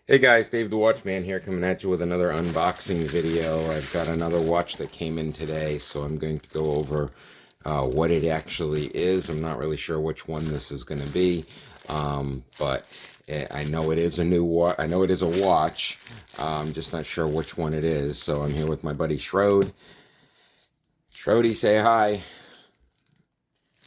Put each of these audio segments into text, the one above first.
Hey guys, Dave the Watchman here, coming at you with another unboxing video. I've got another watch that came in today, so I'm going to go over what it actually is. I'm not really sure which one this is going to be, but I know it is a new watch. I know it is a watch. I'm just not sure which one it is. So I'm here with my buddy Schroed. Schroedy, say hi.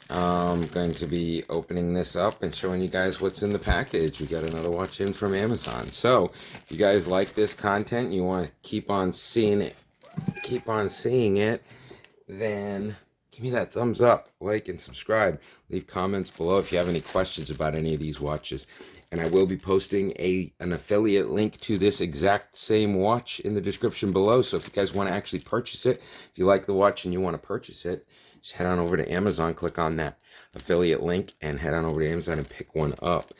I'm going to be opening this up and showing you guys what's in the package. We got another watch in from Amazon. So if you guys like this content, you want to keep on seeing it, then give me that thumbs up, like, and subscribe. Leave comments below if you have any questions about any of these watches. And I will be posting an affiliate link to this exact same watch in the description below. So if you guys want to actually purchase it, if you like the watch and you want to purchase it, just head on over to Amazon, click on that affiliate link, and head on over to Amazon and pick one up.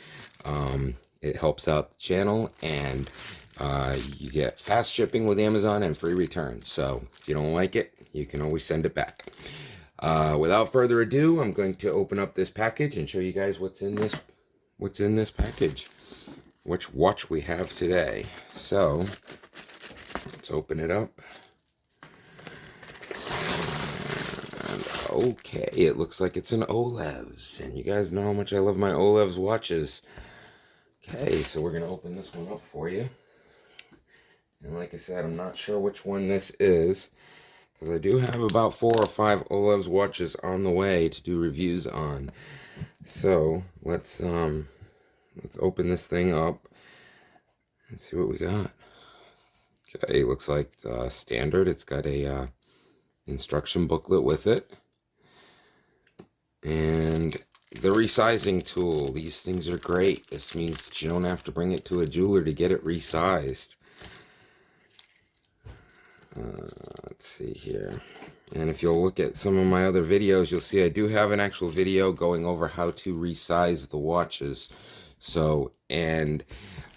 It helps out the channel, and you get fast shipping with Amazon and free returns. So if you don't like it, you can always send it back. Without further ado, I'm going to open up this package and show you guys what's in this package, which watch we have today. So let's open it up. Okay, it looks like it's an OLEVS, and you guys know how much I love my OLEVS watches. Okay, so we're gonna open this one up for you. And like I said, I'm not sure which one this is, because I do have about 4 or 5 OLEVS watches on the way to do reviews on. So let's open this thing up and see what we got. Okay, looks like standard. It's got a instruction booklet with it. And the resizing tool. These things are great. This means that you don't have to bring it to a jeweler to get it resized. Let's see here. And if you'll look at some of my other videos, you'll see I do have an actual video going over how to resize the watches. So, and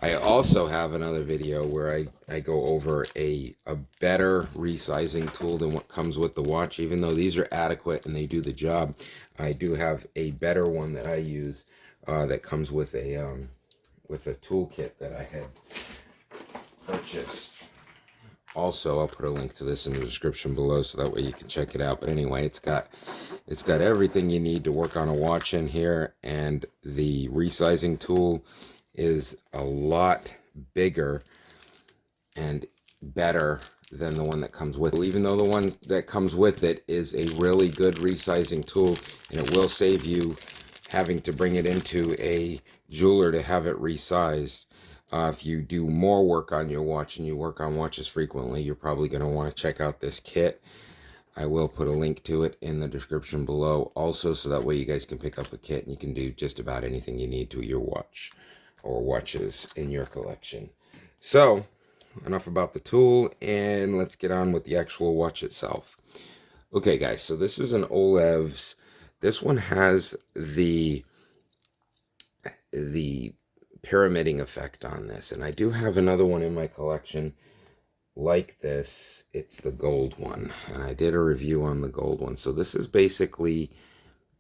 I also have another video where I go over a better resizing tool than what comes with the watch. Even though these are adequate and they do the job, I do have a better one that I use that comes with a toolkit that I had purchased. Also, I'll put a link to this in the description below, so that way you can check it out. But anyway, it's got everything you need to work on a watch in here, and the resizing tool is a lot bigger and better than the one that comes with it. Even though the one that comes with it is a really good resizing tool, and it will save you having to bring it into a jeweler to have it resized. If you do more work on your watch and you work on watches frequently, you're probably going to want to check out this kit. I will put a link to it in the description below also, so that way you guys can pick up a kit and you can do just about anything you need to your watch or watches in your collection. So, enough about the tool, and let's get on with the actual watch itself. Okay guys, so this is an OLEVS. This one has the pyramiding effect on this, and I do have another one in my collection like this. It's the gold one, and I did a review on the gold one. So this is basically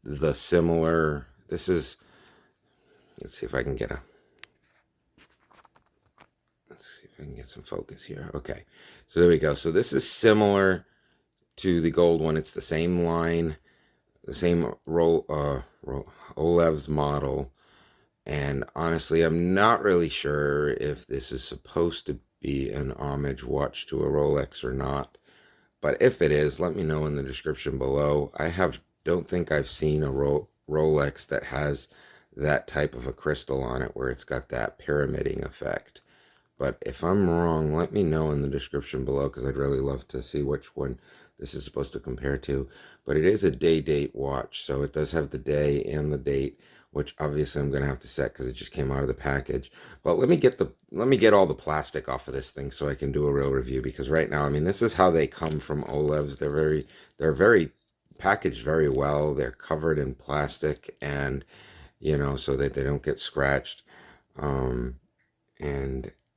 the similar, let's see if I can get some focus here. Okay, so there we go. So this is similar to the gold one. It's the same line, the same OLEVS model. And honestly, I'm not really sure if this is supposed to be an homage watch to a Rolex or not. But if it is, let me know in the description below. Don't think I've seen a Rolex that has that type of a crystal on it where it's got that pyramiding effect. But if I'm wrong, let me know in the description below, because I'd really love to see which one this is supposed to compare to. But it is a day-date watch, so it does have the day and the date, which obviously I'm going to have to set because it just came out of the package. But let me get all the plastic off of this thing so I can do a real review, because right now, I mean, this is how they come from OLEVS. They're very packaged very well. They're covered in plastic, and so that they don't get scratched. And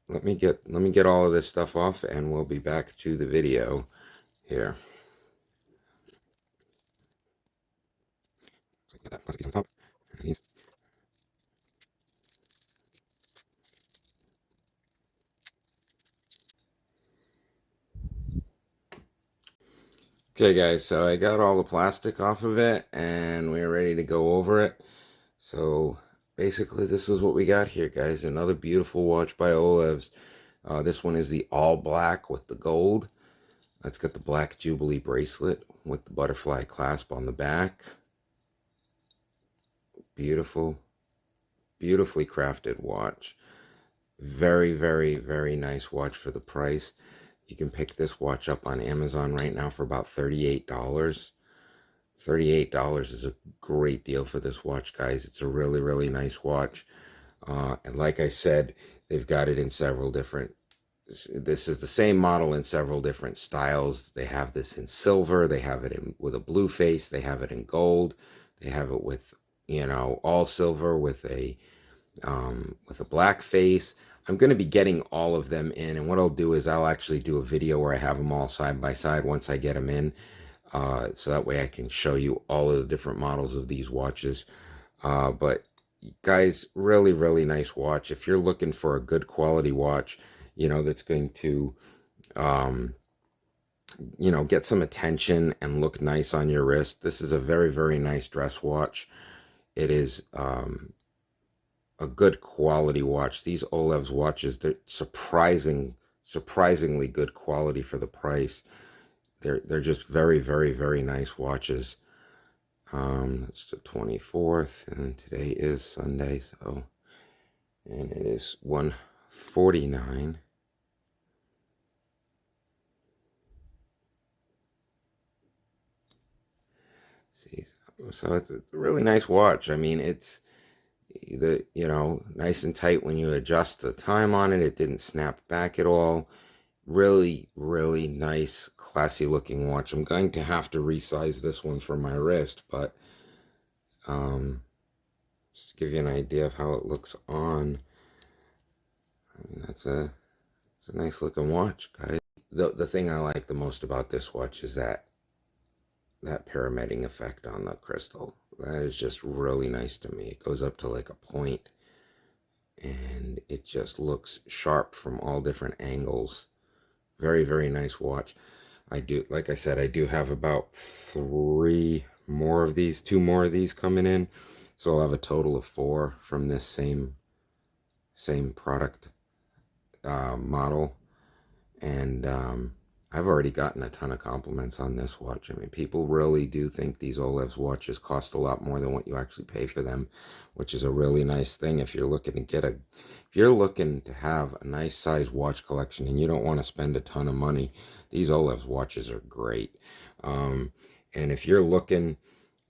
let me get all of this stuff off, and we'll be back to the video here. So get that plastic piece on top. Okay guys, so I got all the plastic off of it and we're ready to go over it. So basically this is what we got here, guys. Another beautiful watch by OLEVS. This one is the all black with the gold. Let's get the black Jubilee bracelet with the butterfly clasp on the back. Beautiful, beautifully crafted watch. Very, very, very nice watch for the price. You can pick this watch up on Amazon right now for about $38. $38 is a great deal for this watch, guys. It's a really, really nice watch. And like I said, they've got it in several different, this is the same model in several different styles. They have this in silver, they have it in with a blue face, they have it in gold, they have it with, you know, all silver with a black face. I'm going to be getting all of them in, and what I'll do is I'll actually do a video where I have them all side by side once I get them in, so that way I can show you all of the different models of these watches. But guys, really, really nice watch. If you're looking for a good quality watch, you know, that's going to, you know, get some attention and look nice on your wrist, this is a very, very nice dress watch. It is, a good quality watch. These OLEVS watches, they're surprisingly good quality for the price. They're just very, very, very nice watches. It's the 24th, and today is Sunday, so, and it is 1:49. See, so it's a really nice watch. I mean, it's the, you know, nice and tight when you adjust the time on it. It didn't snap back at all. Really, really nice, classy looking watch. I'm going to have to resize this one for my wrist, but just to give you an idea of how it looks on, I mean, it's a nice looking watch, guys. The thing I like the most about this watch is that pyramiding effect on the crystal. That is just really nice to me. It goes up to like a point, and it just looks sharp from all different angles. Very, very nice watch. I do, like I said, I do have about 2 more of these coming in. So I'll have a total of 4 from this same product model. And I've already gotten a ton of compliments on this watch. I mean, people really do think these OLEVS watches cost a lot more than what you actually pay for them, which is a really nice thing if you're looking to get if you're looking to have a nice size watch collection and you don't want to spend a ton of money. These OLEVS watches are great. And if you're looking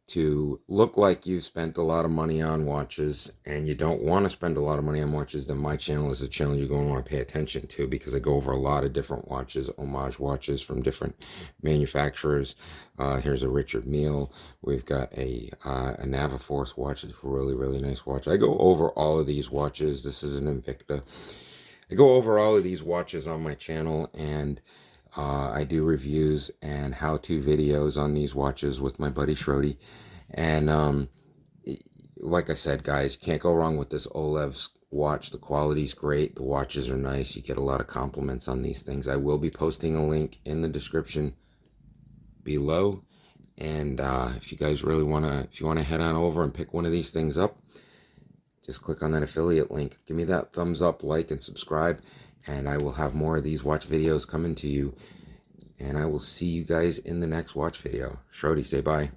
to look like you've spent a lot of money on watches and you don't want to spend a lot of money on watches, then my channel is a channel you're going to want to pay attention to, because I go over a lot of different watches, homage watches from different manufacturers. Here's a Richard Mille. We've got a Navaforce watch. It's a really, really nice watch. I go over all of these watches. This is an Invicta. I go over all of these watches on my channel, and I do reviews and how-to videos on these watches with my buddy Shrody. And like I said, guys, can't go wrong with this OLEVS watch. The quality's great. The watches are nice. You get a lot of compliments on these things. I will be posting a link in the description below. And if you guys really want to, if you want to head on over and pick one of these things up, just click on that affiliate link. Give me that thumbs up, like, and subscribe. And I will have more of these watch videos coming to you. And I will see you guys in the next watch video. Shrody, say bye.